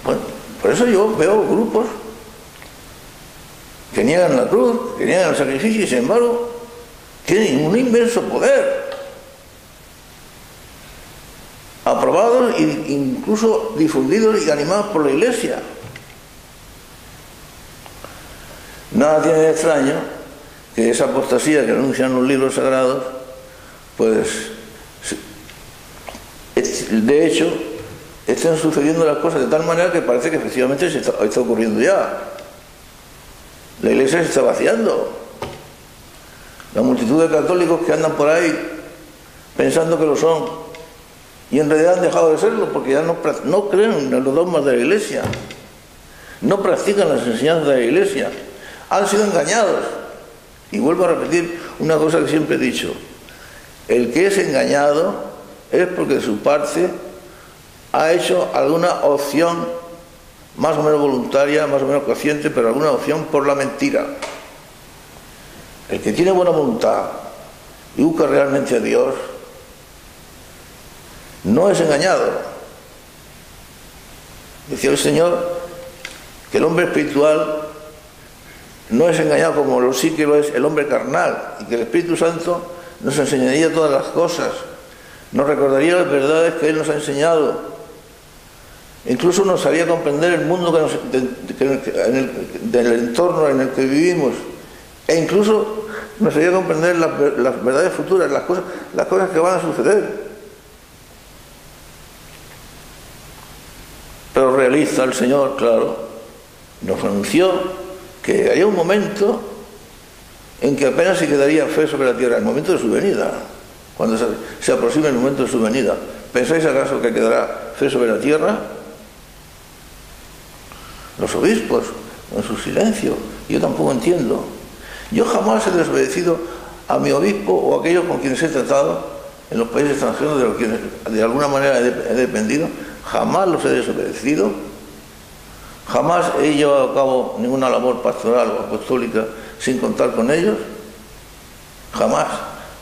Bueno, por eso yo veo grupos que niegan la cruz, que niegan el sacrificio y sin embargo tienen un inmenso poder, aprobados e incluso difundidos y animados por la Iglesia. Nada tiene de extraño que esa apostasía que anuncian los libros sagrados, pues de hecho estén sucediendo las cosas de tal manera que parece que efectivamente se está ocurriendo ya. La Iglesia se está vaciando. La multitud de católicos que andan por ahí pensando que lo son y en realidad han dejado de serlo porque ya no creen en los dogmas de la Iglesia, no practican las enseñanzas de la Iglesia, han sido engañados. Y vuelvo a repetir una cosa que siempre he dicho: el que es engañado es porque de su parte ha hecho alguna opción más o menos voluntaria, más o menos consciente, pero alguna opción por la mentira. El que tiene buena voluntad y busca realmente a Dios no es engañado. Decía el Señor que el hombre espiritual no es engañado como lo sí que lo es el hombre carnal, y que el Espíritu Santo nos enseñaría todas las cosas, nos recordaría las verdades que Él nos ha enseñado. Incluso nos haría comprender el mundo del entorno en el que vivimos, e incluso nos haría comprender las verdades futuras, las cosas que van a suceder. Pero realiza el Señor, claro, nos anunció que llegaría un momento en que apenas se quedaría fe sobre la tierra, el momento de su venida, cuando se aproxime el momento de su venida. ¿Pensáis acaso que quedará fe sobre la tierra? Los obispos, en su silencio, yo tampoco entiendo. Yo jamás he desobedecido a mi obispo o a aquellos con quienes he tratado en los países extranjeros, de los que de alguna manera he dependido, jamás los he desobedecido, jamás he llevado a cabo ninguna labor pastoral o apostólica sin contar con ellos, jamás.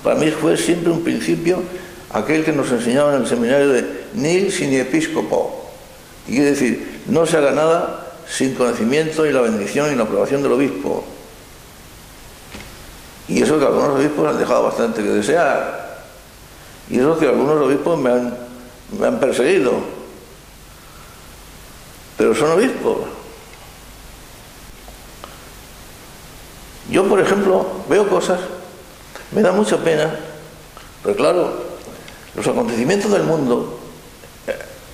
Para mí fue siempre un principio aquel que nos enseñaba en el seminario de nil sin episcopo, y quiere decir, no se haga nada sin conocimiento y la bendición y la aprobación del obispo. Y eso que algunos obispos han dejado bastante que desear. Y eso que algunos obispos me han perseguido. Pero son obispos. Yo, por ejemplo, veo cosas, me da mucha pena, pero claro, los acontecimientos del mundo,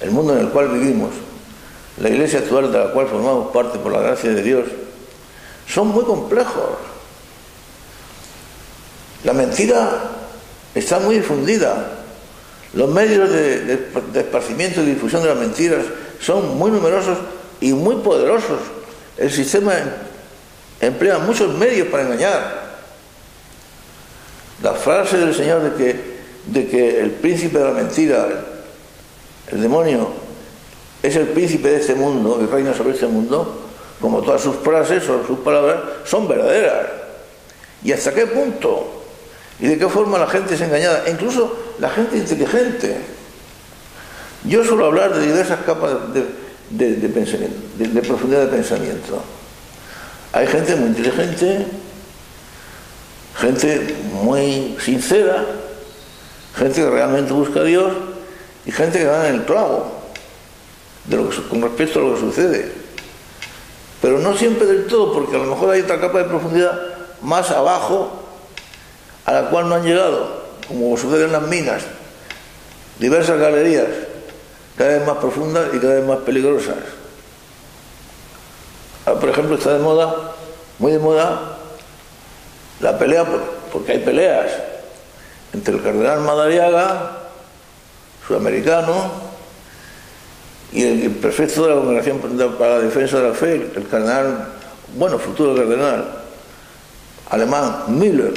el mundo en el cual vivimos, la iglesia actual de la cual formamos parte por la gracia de Dios, son muy complejos. La mentira está muy difundida. Los medios de esparcimiento y difusión de las mentiras son muy numerosos y muy poderosos. El sistema emplea muchos medios para engañar. La frase del Señor de que el príncipe de la mentira, el demonio, es el príncipe de este mundo y reina sobre este mundo, como todas sus frases o sus palabras, son verdaderas. ¿Y hasta qué punto? ¿Y de qué forma la gente es engañada? E incluso la gente inteligente. Yo suelo hablar de diversas capas de pensamiento, de profundidad de pensamiento. Hay gente muy inteligente, gente muy sincera, gente que realmente busca a Dios y gente que da en el clavo con respecto a lo que sucede. Pero no siempre del todo, porque a lo mejor hay otra capa de profundidad más abajo a la cual no han llegado, como sucede en las minas, diversas galerías, cada vez más profundas y cada vez más peligrosas. Ahora, por ejemplo, está de moda, muy de moda, la pelea, porque hay peleas entre el cardenal Madariaga, sudamericano, y el prefecto de la Congregación para la Defensa de la Fe, el cardenal, bueno, futuro cardenal, alemán, Müller.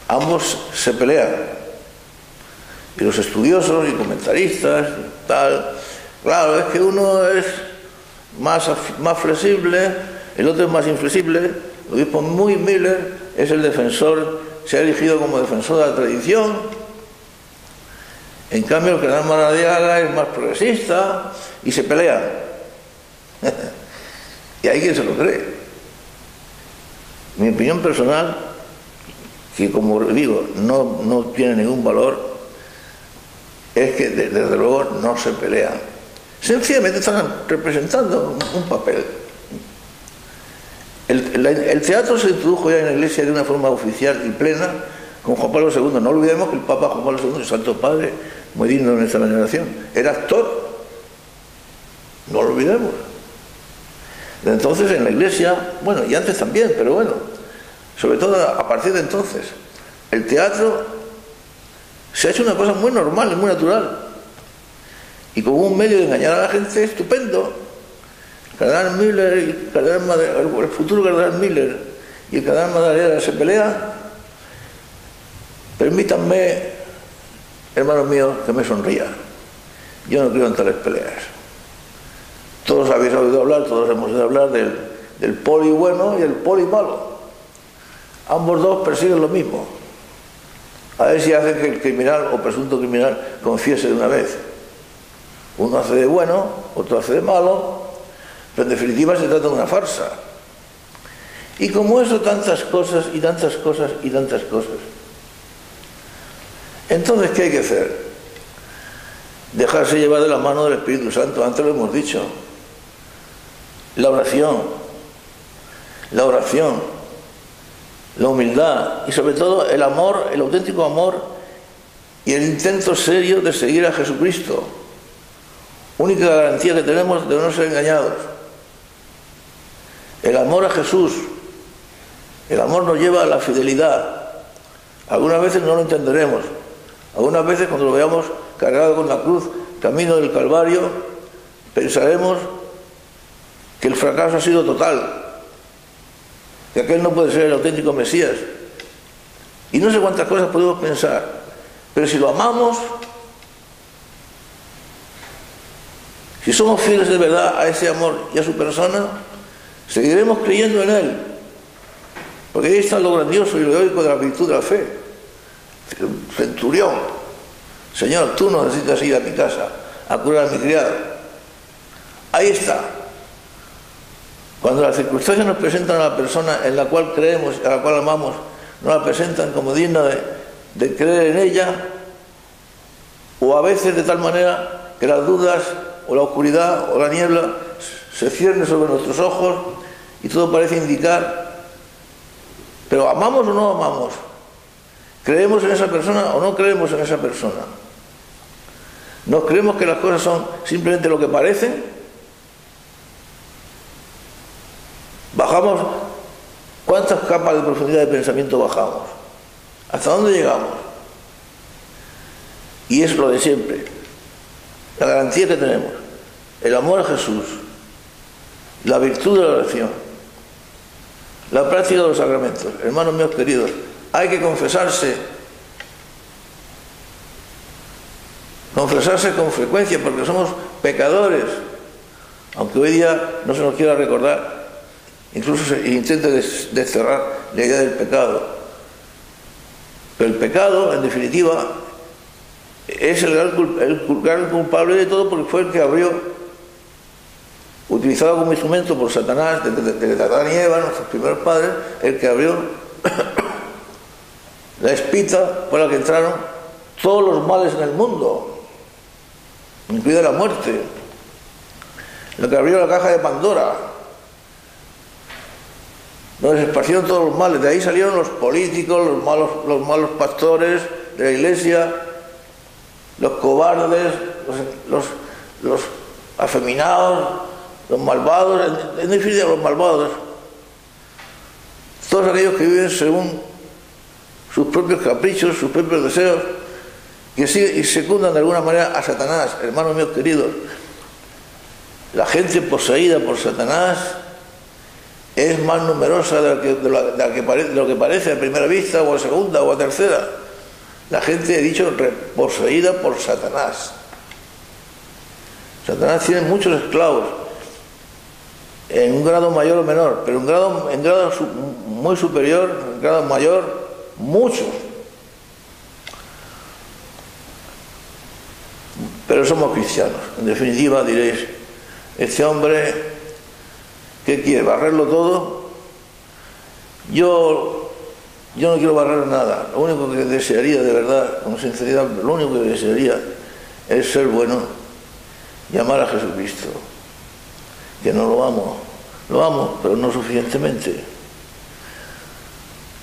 Ambos se pelean. Y los estudiosos y comentaristas y tal, claro, es que uno es más flexible, el otro es más inflexible. El obispo Müller es el defensor, se ha elegido como defensor de la tradición. En cambio el cardenal Madariaga es más progresista y se pelean. Y hay quien se lo cree. Mi opinión personal, que como digo no tiene ningún valor, es que desde luego no se pelean, sencillamente están representando un papel. El teatro se introdujo ya en la Iglesia de una forma oficial y plena con Juan Pablo II. No olvidemos que el Papa Juan Pablo II, el Santo Padre, muy digno de nuestra veneración, era actor, no lo olvidemos. Entonces en la Iglesia, bueno, y antes también, pero bueno, sobre todo a partir de entonces, el teatro se ha hecho una cosa muy normal y muy natural, y como un medio de engañar a la gente estupendo. El cardenal Müller y el futuro cardenal Müller y el cardenal Madariaga se pelean. Permítanme, hermanos míos, que me sonría. Yo no creo en tales peleas. Todos habéis oído hablar, todos hemos oído hablar del poli bueno y el poli malo. Ambos dos persiguen lo mismo. A ver si hacen que el criminal o presunto criminal confiese de una vez. Uno hace de bueno, otro hace de malo, pero en definitiva se trata de una farsa. Y como eso, tantas cosas y tantas cosas y tantas cosas. Entonces, ¿qué hay que hacer? Dejarse llevar de la mano del Espíritu Santo. Antes lo hemos dicho. La oración, la humildad y sobre todo el amor, el auténtico amor y el intento serio de seguir a Jesucristo. Única garantía que tenemos de no ser engañados. El amor a Jesús. El amor nos lleva a la fidelidad. Algunas veces no lo entenderemos. Algunas veces cuando lo veamos cargado con la cruz, camino del Calvario, pensaremos que el fracaso ha sido total, que aquel no puede ser el auténtico Mesías. Y no sé cuántas cosas podemos pensar, pero si lo amamos, si somos fieles de verdad a ese amor y a su persona, seguiremos creyendo en Él, porque ahí está lo grandioso y lo heroico de la virtud de la fe. El centurión: Señor, tú no necesitas ir a mi casa a curar a mi criado. Ahí está. Cuando las circunstancias nos presentan a la persona en la cual creemos, a la cual amamos, no la presentan como digna de creer en ella, o a veces de tal manera que las dudas o la oscuridad o la niebla se cierne sobre nuestros ojos y todo parece indicar, pero ¿amamos o no amamos? ¿Creemos en esa persona o no creemos en esa persona? ¿No creemos que las cosas son simplemente lo que parecen? ¿Bajamos? ¿Cuántas capas de profundidad de pensamiento bajamos? ¿Hasta dónde llegamos? Y es lo de siempre. La garantía que tenemos, el amor a Jesús, la virtud de la oración, la práctica de los sacramentos. Hermanos míos queridos, hay que confesarse con frecuencia, porque somos pecadores, aunque hoy día no se nos quiera recordar, incluso se intenta desterrar la idea del pecado. Pero el pecado, en definitiva, es el gran culpable de todo, porque fue el que abrió, utilizado como instrumento por Satanás, de Adán y Eva, nuestros primeros padres, el que abrió la espita por la que entraron todos los males en el mundo, incluida la muerte, lo que abrió la caja de Pandora, donde se esparcieron todos los males. De ahí salieron los políticos, los malos pastores de la iglesia, los cobardes, los afeminados, los malvados, en definitiva los malvados, todos aquellos que viven según sus propios caprichos, sus propios deseos, y secundan de alguna manera a Satanás. Hermanos míos queridos, la gente poseída por Satanás es más numerosa de lo que parece a primera vista, o a segunda, o a tercera. La gente, he dicho, poseída por Satanás. Satanás tiene muchos esclavos, en un grado mayor o menor, pero en grado muy superior, en grado mayor, muchos. Pero somos cristianos. En definitiva diréis, este hombre, ¿qué quiere? ¿Barrerlo todo? Yo no quiero barrer nada. Lo único que desearía, de verdad, con sinceridad, lo único que desearía es ser bueno y amar a Jesucristo. Que no lo amo, pero no suficientemente.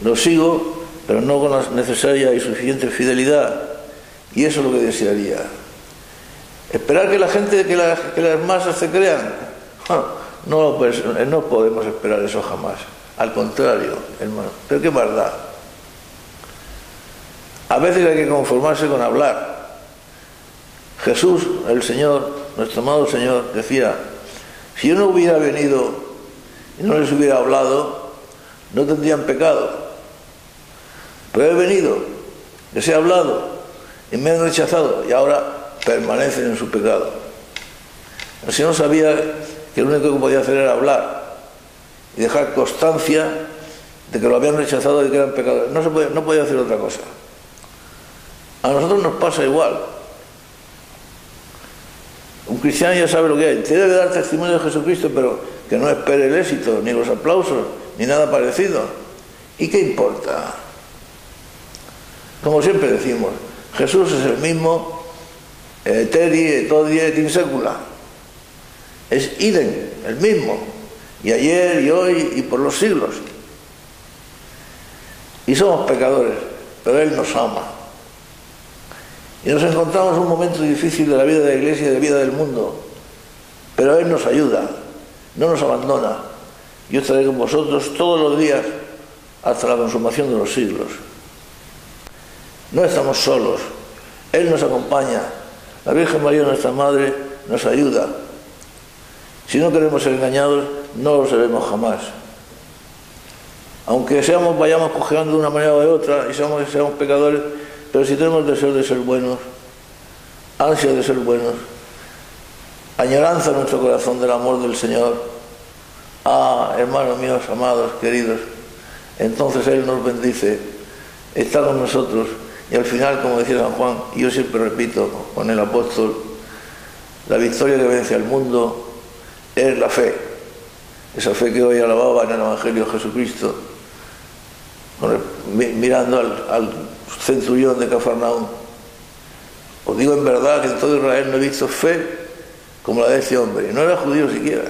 Lo sigo, pero no con la necesaria y suficiente fidelidad. Y eso es lo que desearía. Esperar que la gente, que las masas se crean, no podemos esperar eso jamás. Al contrario, hermano, pero qué maldad. A veces hay que conformarse con hablar. Jesús, el Señor, nuestro amado Señor, decía: si yo no hubiera venido y no les hubiera hablado, no tendrían pecado. Pero he venido, les he hablado y me han rechazado, y ahora permanecen en su pecado. El Señor sabía que lo único que podía hacer era hablar y dejar constancia de que lo habían rechazado y de que eran pecadores. No podía hacer otra cosa. A nosotros nos pasa igual. Un cristiano ya sabe lo que hay. Tiene que dar testimonio de Jesucristo, pero que no espere el éxito, ni los aplausos, ni nada parecido. ¿Y qué importa? Como siempre decimos, Jesús es el mismo, eteri, etodie, et in secula. Es idem, el mismo. Y ayer, y hoy, y por los siglos. Y somos pecadores, pero Él nos ama. Y nos encontramos en un momento difícil de la vida de la Iglesia y de la vida del mundo. Pero Él nos ayuda, no nos abandona. Yo estaré con vosotros todos los días hasta la consumación de los siglos. No estamos solos. Él nos acompaña. La Virgen María, nuestra Madre, nos ayuda. Si no queremos ser engañados, no lo seremos jamás. Aunque vayamos cojeando de una manera o de otra y seamos pecadores, pero si tenemos deseo de ser buenos, ansia de ser buenos, añoranza en nuestro corazón del amor del Señor, hermanos míos, amados, queridos, entonces Él nos bendice, está con nosotros, y al final, como decía San Juan, y yo siempre repito con el apóstol, la victoria que vence al mundo es la fe. Esa fe que hoy alababa en el Evangelio Jesucristo, mirando al centurión de Cafarnaúm: os digo en verdad que en todo Israel no he visto fe como la de este hombre. Y no era judío siquiera.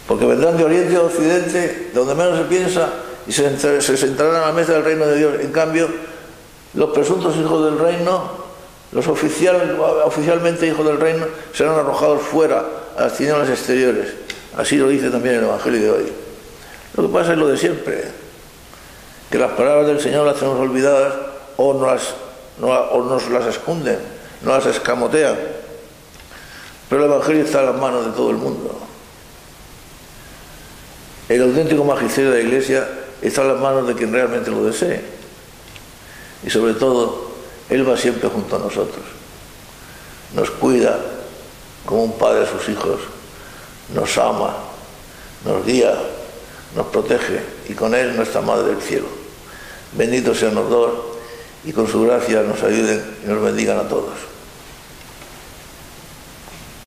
Porque vendrán de oriente a occidente, donde menos se piensa, y se sentarán a la mesa del reino de Dios. En cambio, los presuntos hijos del reino, los oficialmente hijos del reino, serán arrojados fuera a las tinieblas exteriores. Así lo dice también el Evangelio de hoy. Lo que pasa es lo de siempre, que las palabras del Señor las tenemos olvidadas o nos las esconden, no las escamotean. Pero el Evangelio está en las manos de todo el mundo. El auténtico magisterio de la Iglesia está en las manos de quien realmente lo desee. Y sobre todo, Él va siempre junto a nosotros. Nos cuida como un padre a sus hijos, nos ama, nos guía, nos protege, y con Él nuestra Madre del Cielo. Bendito sea nuestro Dios, y con su gracia nos ayuden y nos bendigan a todos.